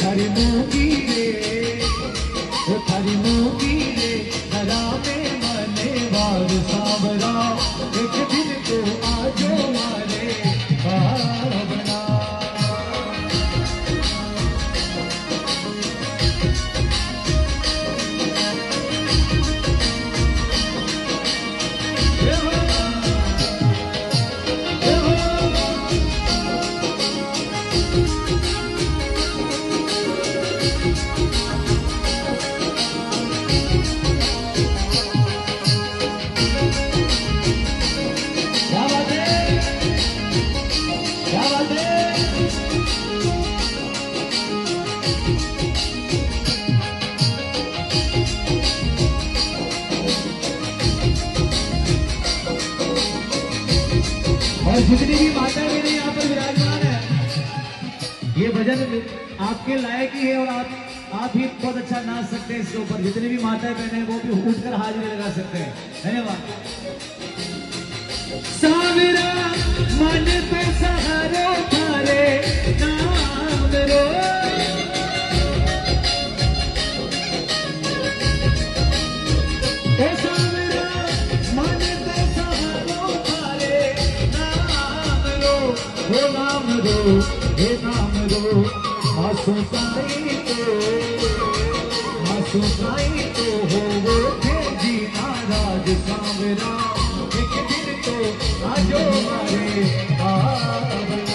थारी मूंगी रे, थारी मूंगी रे, धरा में मने वार सांवरा, एक दिन तो आजो मारे भावना। और जितनी भी माताएं मेरे यहाँ पर विराजमान है, ये भजन आपके लायक ही है और आप भी बहुत अच्छा नाच सकते हैं इसके ऊपर। जितनी भी माताएं बहने वो भी उठकर हाजिरी लगा सकते हैं। धन्यवाद। सावरा मन पे सहारो थारे नाम रो, ओ सावरा मन पे सहारो थारे नाम रो, हे नाम रो, हे नाम रो। आंसू साई तो हो वो थे जी नाराज सांवरा, एक दिन तो आजो मारे भावना।